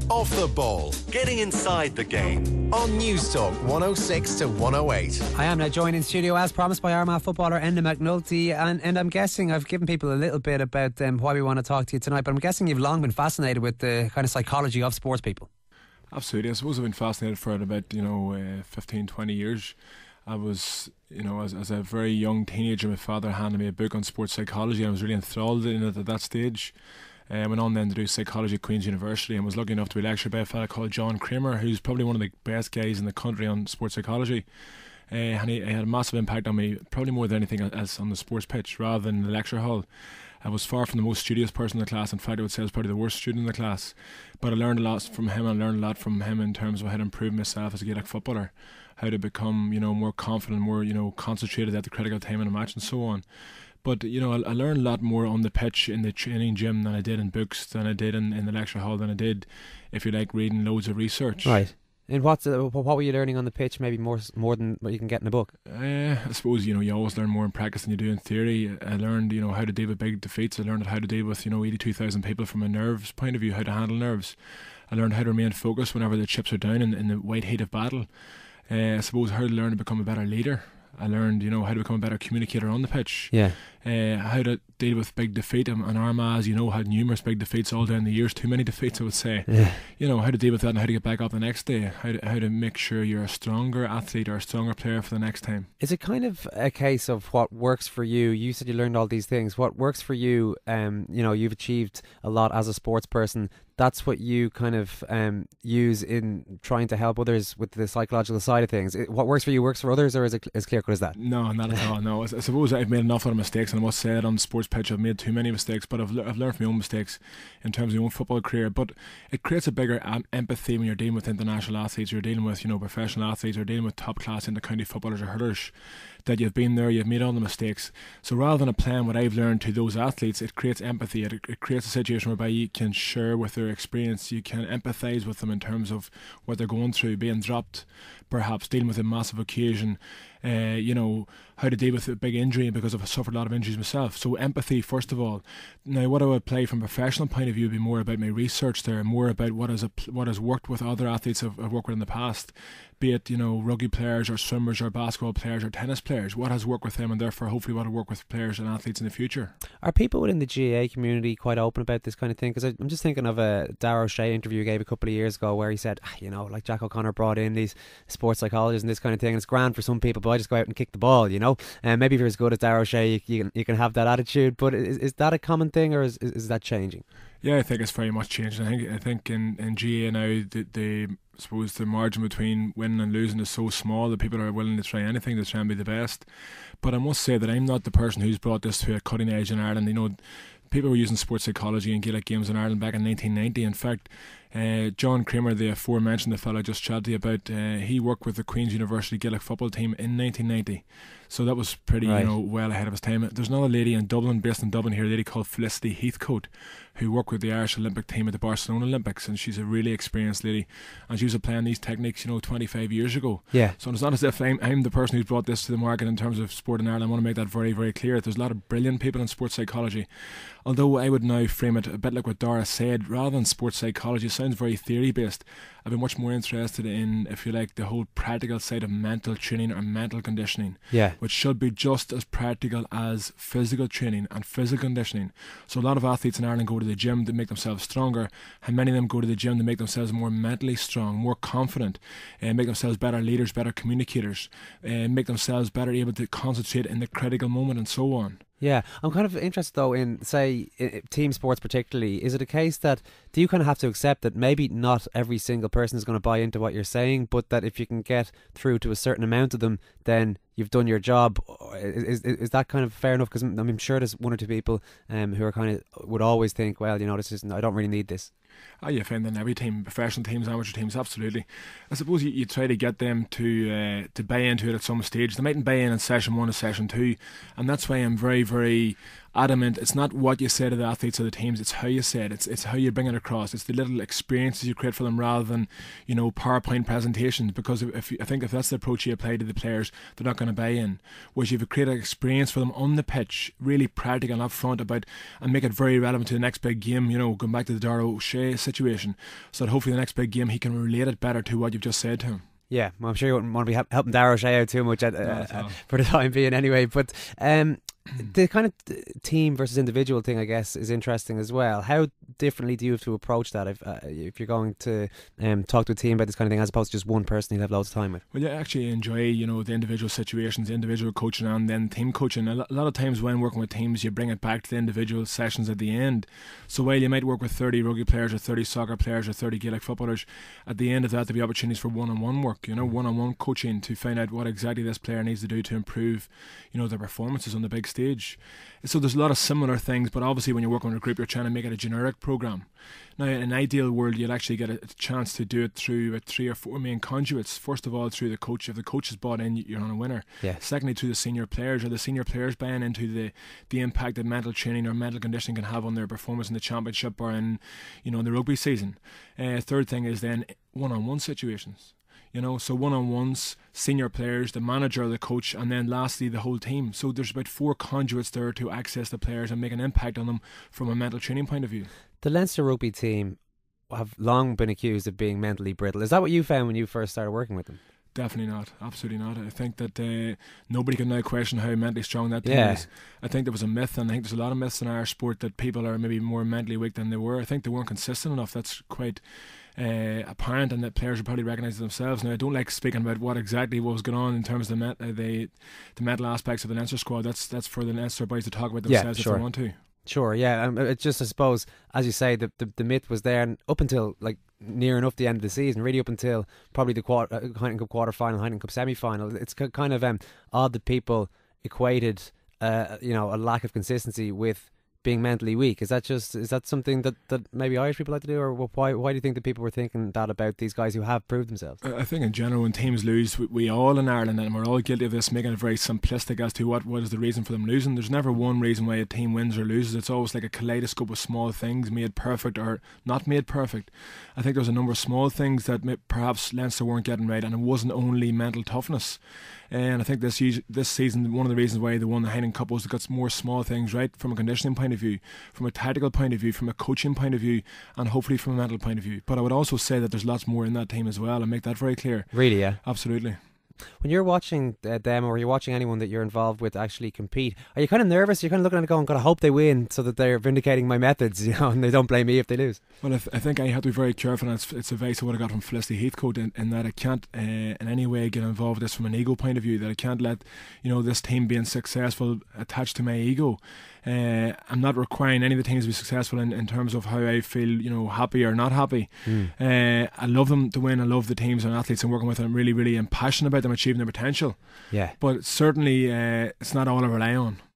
Off the ball, getting inside the game on Newstalk 106 to 108. I am now joined in studio as promised by Armagh footballer Enda McNulty, and I'm guessing I've given people a little bit about why we want to talk to you tonight, but I'm guessing you've long been fascinated with the kind of psychology of sports people. Absolutely. I suppose I've been fascinated for it about 15, 20 years. I was, as a very young teenager, my father handed me a book on sports psychology, and I was really enthralled in it at that stage. I went on then to do psychology at Queen's University and was lucky enough to be lectured by a fellow called John Kramer, who's probably one of the best guys in the country on sports psychology. And he had a massive impact on me, probably more than anything as on the sports pitch rather than in the lecture hall. I was far from the most studious person in the class. In fact, I would say I was probably the worst student in the class. But I learned a lot from him. I learned a lot from him in terms of how to improve myself as a Gaelic footballer, how to become, more confident, more, concentrated at the critical time in a match and so on. But, I learned a lot more on the pitch in the training gym than I did in books, than I did in the lecture hall, than I did, if you like, reading loads of research. Right. And what were you learning on the pitch, maybe more than what you can get in a book? I suppose, you always learn more in practice than you do in theory. I learned, how to deal with big defeats. I learned how to deal with, 82,000 people from a nerves point of view, how to handle nerves. I learned how to remain focused whenever the chips are down in the white heat of battle. I suppose how to learn to become a better leader. I learned, how to become a better communicator on the pitch. Yeah. How to deal with big defeat. And Armagh, had numerous big defeats all down the years. Too many defeats, I would say. Yeah. How to deal with that and how to get back up the next day. How to make sure you're a stronger athlete or a stronger player for the next time. Is it kind of a case of what works for you? You said you learned all these things. What works for you, you've achieved a lot as a sports person. That's what you kind of use in trying to help others with the psychological side of things. What works for you works for others, or is it as clear-cut as that? No, not at all. No, I suppose I've made an awful lot of mistakes, and I must say it on the sports pitch. I've made too many mistakes, but I've learned from my own mistakes in terms of my own football career. But it creates a bigger empathy when you're dealing with international athletes, you're dealing with professional athletes, or dealing with top-class inter-county footballers or hurlers. That you've been there, you've made all the mistakes. So rather than applying what I've learned to those athletes, it creates empathy. It creates a situation whereby you can share with their experience, you can empathise with them in terms of what they're going through, being dropped, perhaps dealing with a massive occasion, how to deal with a big injury, because I've suffered a lot of injuries myself. So empathy, first of all. Now, what I would play from a professional point of view would be more about my research there, more about what has worked with other athletes I've worked with in the past, be it, rugby players or swimmers or basketball players or tennis players. What has worked with them, and therefore hopefully what will work with players and athletes in the future. Are people within the GAA community quite open about this kind of thing? Because I'm just thinking of a Darragh O'Shea interview he gave a couple of years ago where he said, like Jack O'Connor brought in these sports psychologists and this kind of thing, and it's grand for some people, but I just go out and kick the ball, and maybe if you're as good as Darragh O'Shea you can have that attitude, but is that a common thing, or is that changing? Yeah, I think it's very much changing. I think in GAA now I suppose the margin between winning and losing is so small that people are willing to try anything to try and be the best. But I must say that I'm not the person who's brought this to a cutting edge in Ireland. People were using sports psychology in Gaelic games in Ireland back in 1990. In fact, John Kramer, the aforementioned, the fellow I just chatted to you about, he worked with the Queen's University Gaelic football team in 1990. So that was pretty, well ahead of his time. There's another lady in Dublin, based in Dublin here, a lady called Felicity Heathcote, who worked with the Irish Olympic team at the Barcelona Olympics, and she's a really experienced lady, and she was applying these techniques 25 years ago. Yeah. So it's not as if I'm the person who's brought this to the market in terms of sport in Ireland. I want to make that very, very clear. There's a lot of brilliant people in sports psychology, although I would now frame it a bit like what Dara said. Rather than sports psychology, it sounds very theory based. I've been much more interested in, if you like, the whole practical side of mental training or mental conditioning, which should be just as practical as physical training and physical conditioning. So a lot of athletes in Ireland go to the gym to make themselves stronger, and many of them go to the gym to make themselves more mentally strong, more confident, and make themselves better leaders, better communicators, and make themselves better able to concentrate in the critical moment and so on. Yeah, I'm kind of interested though in, say, team sports particularly. Is it a case that, do you kind of have to accept that maybe not every single person is going to buy into what you're saying, but that if you can get through to a certain amount of them, then you've done your job? Is that kind of fair enough? Because I'm sure there's one or two people who are kind of would always think, well, this isn't, I don't really need this. You find that in every team, professional teams, amateur teams, absolutely. I suppose you try to get them to buy into it at some stage. They mightn't buy in session 1 or session 2, and that's why I'm very, very adamant. It's not what you say to the athletes or the teams, it's how you say it. It's how you bring it across. It's the little experiences you create for them rather than, PowerPoint presentations. Because I think if that's the approach you apply to the players, they're not going to buy in. Whereas you've created an experience for them on the pitch, really practical and upfront about, and make it very relevant to the next big game, going back to the Dara O'Shea situation, so that hopefully the next big game he can relate it better to what you've just said to him. Yeah, well, I'm sure you wouldn't want to be helping Dara O'Shea out too much for the time being anyway. But the kind of team versus individual thing, I guess, is interesting as well. How differently do you have to approach that if you're going to talk to a team about this kind of thing, as opposed to just one person you have loads of time with? Well, you actually enjoy, the individual situations, the individual coaching, and then team coaching. A lot of times when working with teams, you bring it back to the individual sessions at the end. So while you might work with 30 rugby players or 30 soccer players or 30 Gaelic footballers, at the end of that there'll be opportunities for one-on-one work, one-on-one coaching to find out what exactly this player needs to do to improve, their performances on the big stage. So there's a lot of similar things, but obviously when you're working with a group, you're trying to make it a generic program. Now, in an ideal world, you'll actually get a chance to do it through 3 or 4 main conduits. First of all, through the coach. If the coach is bought in, you're on a winner. Yeah. Secondly, through the senior players, or the senior players buying into the impact that mental training or mental conditioning can have on their performance in the championship or in, the rugby season. Third thing is then one-on-one situations. So one-on-ones, senior players, the manager, the coach, and then lastly the whole team. So there's about 4 conduits there to access the players and make an impact on them from a mental training point of view. The Leinster rugby team have long been accused of being mentally brittle. Is that what you found when you first started working with them? Definitely not. Absolutely not. I think that nobody can now question how mentally strong that team is. I think there was a myth, and I think there's a lot of myths in our sport that people are maybe more mentally weak than they were. I think they weren't consistent enough. That's quite apparent, and that players will probably recognise it themselves. Now, I don't like speaking about what was going on in terms of the mental aspects of the Leinster squad. That's for the Leinster boys to talk about themselves if they want to. Sure, yeah. It's just, I suppose, as you say, the myth was there, and up until near enough the end of the season, really up until probably the Heineken Cup quarter-final, Heineken Cup semi-final. It's kind of odd that people equated a lack of consistency with being mentally weak. Is that something that maybe Irish people like to do, or why do you think that people were thinking that about these guys who have proved themselves? I think in general, when teams lose, we all in Ireland, and we're all guilty of this, making it very simplistic as to what is the reason for them losing. There's never one reason why a team wins or loses. It's always like a kaleidoscope of small things made perfect or not made perfect. I think there's a number of small things that perhaps Leinster weren't getting right, and it wasn't only mental toughness. And I think this season, one of the reasons why they won the Heineken Cup was they got more small things right, from a conditioning point of view, from a tactical point of view, from a coaching point of view, and hopefully from a mental point of view. But I would also say that there's lots more in that team as well, and make that very clear. Really, yeah? Absolutely. When you're watching them, or you're watching anyone that you're involved with actually compete, are you kind of nervous? You're kind of looking at it going, God, I hope they win so that they're vindicating my methods, and they don't blame me if they lose. Well, I think I have to be very careful, and it's advice I would have got from Felicity Heathcote, in that I can't in any way get involved with this from an ego point of view, that I can't let this team being successful attached to my ego. I'm not requiring any of the teams to be successful in terms of how I feel, happy or not happy. I love them to win. I love the teams and athletes I'm working with, and I'm really, really passionate about them achieving their potential. Yeah. But certainly it's not all I rely on.